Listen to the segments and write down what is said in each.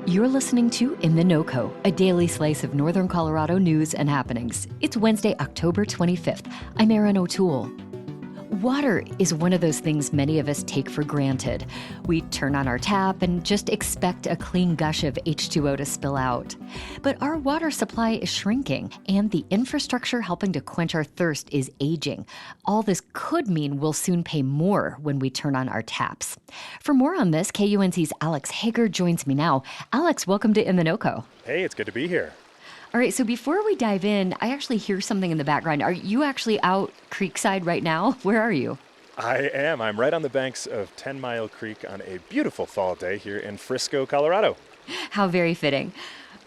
You're listening to In the NOCO, a daily slice of Northern Colorado news and happenings. It's Wednesday, October 25th. I'm Erin O'Toole. Water is one of those things many of us take for granted. We turn on our tap and just expect a clean gush of H2O to spill out. But our water supply is shrinking, and the infrastructure helping to quench our thirst is aging. All this could mean we'll soon pay more when we turn on our taps. For more on this, KUNC's Alex Hager joins me now. Alex, welcome to In the NOCO. Hey, it's good to be here. All right, so before we dive in, I actually hear something in the background. Are you actually out creekside right now? Where are you? I am. I'm right on the banks of 10 Mile Creek on a beautiful fall day here in Frisco, Colorado. How very fitting.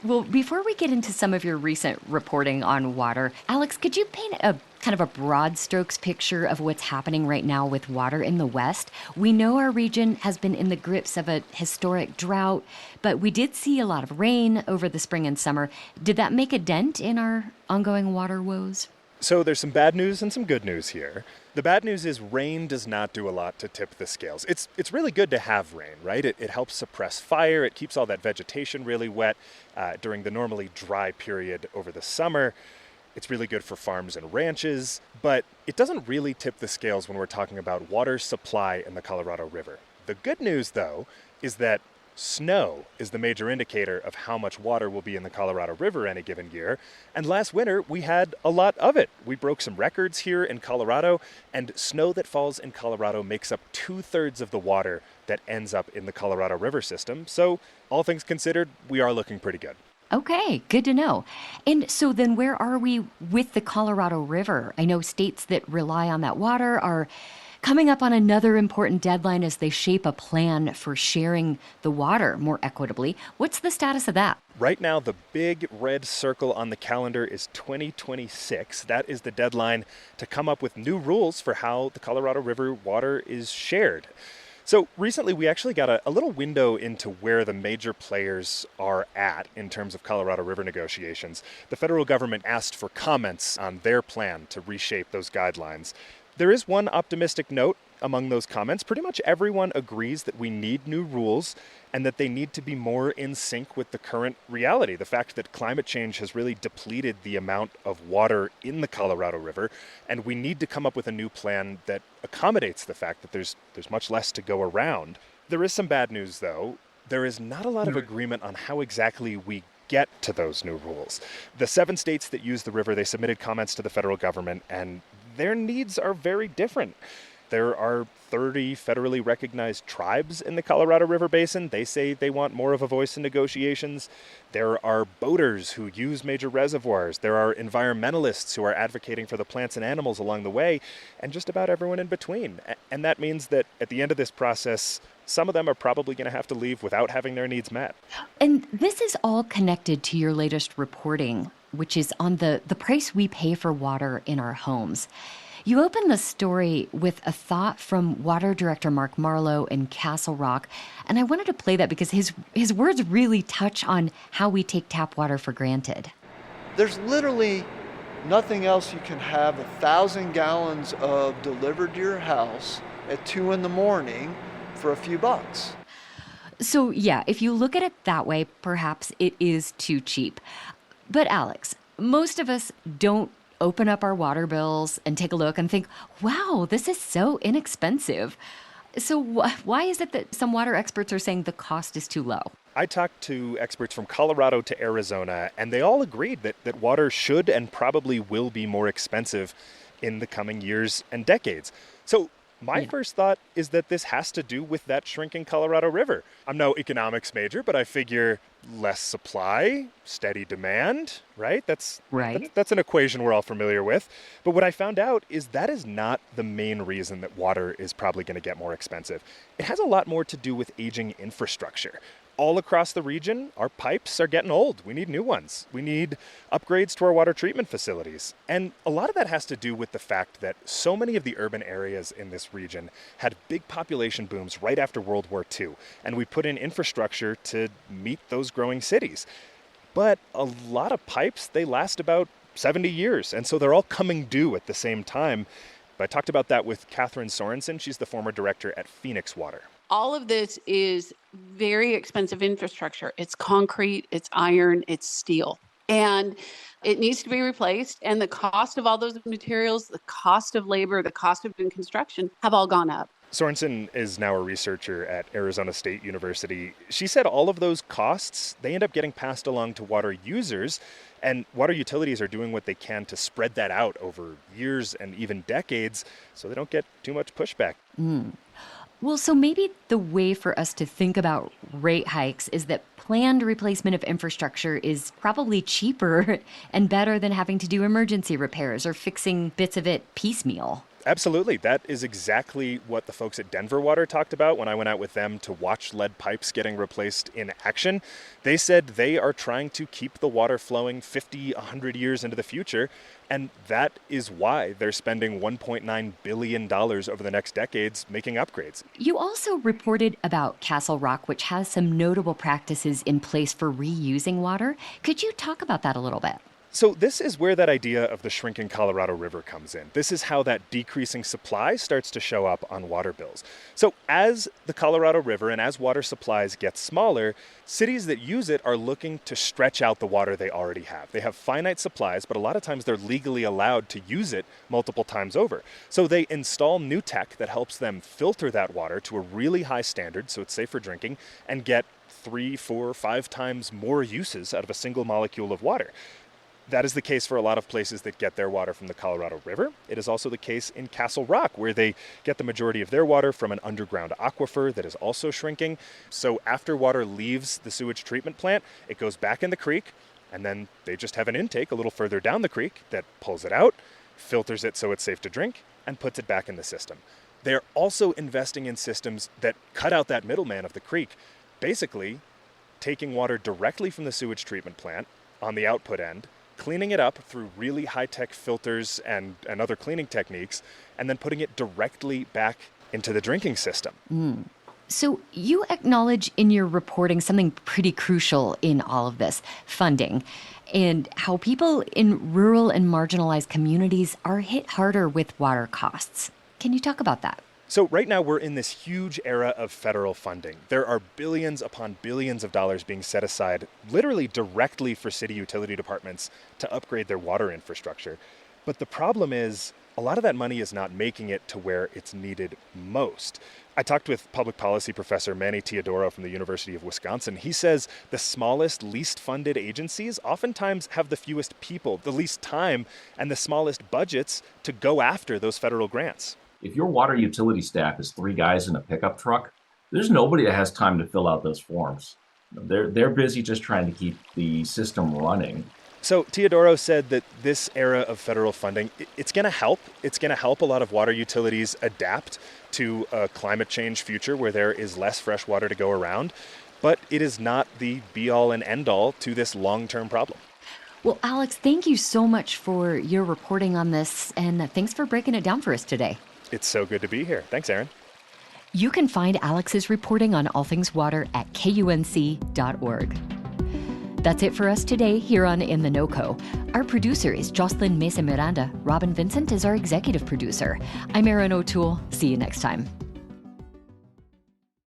Well, before we get into some of your recent reporting on water, Alex, could you paint a kind of a broad strokes picture of what's happening right now with water in the West? We know our region has been in the grips of a historic drought, but we did see a lot of rain over the spring and summer. Did that make a dent in our ongoing water woes? So there's some bad news and some good news here. The bad news is rain does not do a lot to tip the scales. It's really good to have rain, right? It helps suppress fire. It keeps all that vegetation really wet during the normally dry period over the summer. It's really good for farms and ranches, but it doesn't really tip the scales when we're talking about water supply in the Colorado River. The good news, though, is that snow is the major indicator of how much water will be in the Colorado River any given year. And last winter, we had a lot of it. We broke some records here in Colorado, and snow that falls in Colorado makes up 2/3 of the water that ends up in the Colorado River system. So all things considered, we are looking pretty good. Okay, good to know. And so then where are we with the Colorado River? I know states that rely on that water are coming up on another important deadline as they shape a plan for sharing the water more equitably. What's the status of that? Right now, the big red circle on the calendar is 2026. That is the deadline to come up with new rules for how the Colorado River water is shared. So recently, we actually got a little window into where the major players are at in terms of Colorado River negotiations. The federal government asked for comments on their plan to reshape those guidelines. There is one optimistic note among those comments. Pretty much everyone agrees that we need new rules and that they need to be more in sync with the current reality. The fact that climate change has really depleted the amount of water in the Colorado River, and we need to come up with a new plan that accommodates the fact that there's much less to go around. There is some bad news, though. There is not a lot of agreement on how exactly we get to those new rules. The 7 states that use the river, they submitted comments to the federal government, and their needs are very different. There are 30 federally recognized tribes in the Colorado River Basin. They say they want more of a voice in negotiations. There are boaters who use major reservoirs. There are environmentalists who are advocating for the plants and animals along the way, and just about everyone in between. And that means that at the end of this process, some of them are probably going to have to leave without having their needs met. And this is all connected to your latest reporting, which is on the price we pay for water in our homes. You open the story with a thought from Water Director Mark Marlowe in Castle Rock, and I wanted to play that because his words really touch on how we take tap water for granted. There's literally nothing else you can have 1,000 gallons of delivered to your house at 2 a.m. for a few bucks. So yeah, if you look at it that way, perhaps it is too cheap. But Alex, most of us don't open up our water bills and take a look and think, wow, this is so inexpensive. So why is it that some water experts are saying the cost is too low? I talked to experts from Colorado to Arizona, and they all agreed that water should and probably will be more expensive in the coming years and decades. So my first thought is that this has to do with that shrinking Colorado River. I'm no economics major, but I figure less supply, steady demand, right? That's an equation we're all familiar with. But what I found out is that is not the main reason that water is probably going to get more expensive. It has a lot more to do with aging infrastructure. All across the region, our pipes are getting old. We need new ones. We need upgrades to our water treatment facilities. And a lot of that has to do with the fact that so many of the urban areas in this region had big population booms right after World War II. And we put in infrastructure to meet those growing cities. But a lot of pipes, they last about 70 years. And so they're all coming due at the same time. But I talked about that with Catherine Sorensen. She's the former director at Phoenix Water. All of this is very expensive infrastructure. It's concrete, it's iron, it's steel. And it needs to be replaced. And the cost of all those materials, the cost of labor, the cost of doing construction have all gone up. Sorensen is now a researcher at Arizona State University. She said all of those costs, they end up getting passed along to water users, and water utilities are doing what they can to spread that out over years and even decades so they don't get too much pushback. Well, so maybe the way for us to think about rate hikes is that planned replacement of infrastructure is probably cheaper and better than having to do emergency repairs or fixing bits of it piecemeal. Absolutely. That is exactly what the folks at Denver Water talked about when I went out with them to watch lead pipes getting replaced in action. They said they are trying to keep the water flowing 50, 100 years into the future, and that is why they're spending $1.9 billion over the next decades making upgrades. You also reported about Castle Rock, which has some notable practices in place for reusing water. Could you talk about that a little bit? So this is where that idea of the shrinking Colorado River comes in. This is how that decreasing supply starts to show up on water bills. So as the Colorado River and as water supplies get smaller, cities that use it are looking to stretch out the water they already have. They have finite supplies, but a lot of times they're legally allowed to use it multiple times over. So they install new tech that helps them filter that water to a really high standard, so it's safe for drinking, and get 3, 4, 5 times more uses out of a single molecule of water. That is the case for a lot of places that get their water from the Colorado River. It is also the case in Castle Rock, where they get the majority of their water from an underground aquifer that is also shrinking. So after water leaves the sewage treatment plant, it goes back in the creek, and then they just have an intake a little further down the creek that pulls it out, filters it so it's safe to drink, and puts it back in the system. They're also investing in systems that cut out that middleman of the creek, basically taking water directly from the sewage treatment plant on the output end, cleaning it up through really high-tech filters and other cleaning techniques, and then putting it directly back into the drinking system. So you acknowledge in your reporting something pretty crucial in all of this, funding, and how people in rural and marginalized communities are hit harder with water costs. Can you talk about that? So right now we're in this huge era of federal funding. There are billions upon billions of dollars being set aside literally directly for city utility departments to upgrade their water infrastructure. But the problem is a lot of that money is not making it to where it's needed most. I talked with public policy professor Manny Teodoro from the University of Wisconsin. He says the smallest, least funded agencies oftentimes have the fewest people, the least time, and the smallest budgets to go after those federal grants. If your water utility staff is 3 guys in a pickup truck, there's nobody that has time to fill out those forms. They're busy just trying to keep the system running. So Teodoro said that this era of federal funding, it's going to help. It's going to help a lot of water utilities adapt to a climate change future where there is less fresh water to go around. But it is not the be-all and end-all to this long-term problem. Well, Alex, thank you so much for your reporting on this, and thanks for breaking it down for us today. It's so good to be here. Thanks, Aaron. You can find Alex's reporting on all things water at kunc.org. That's it for us today here on In the NOCO. Our producer is Jocelyn Mesa Miranda. Robin Vincent is our executive producer. I'm Erin O'Toole. See you next time.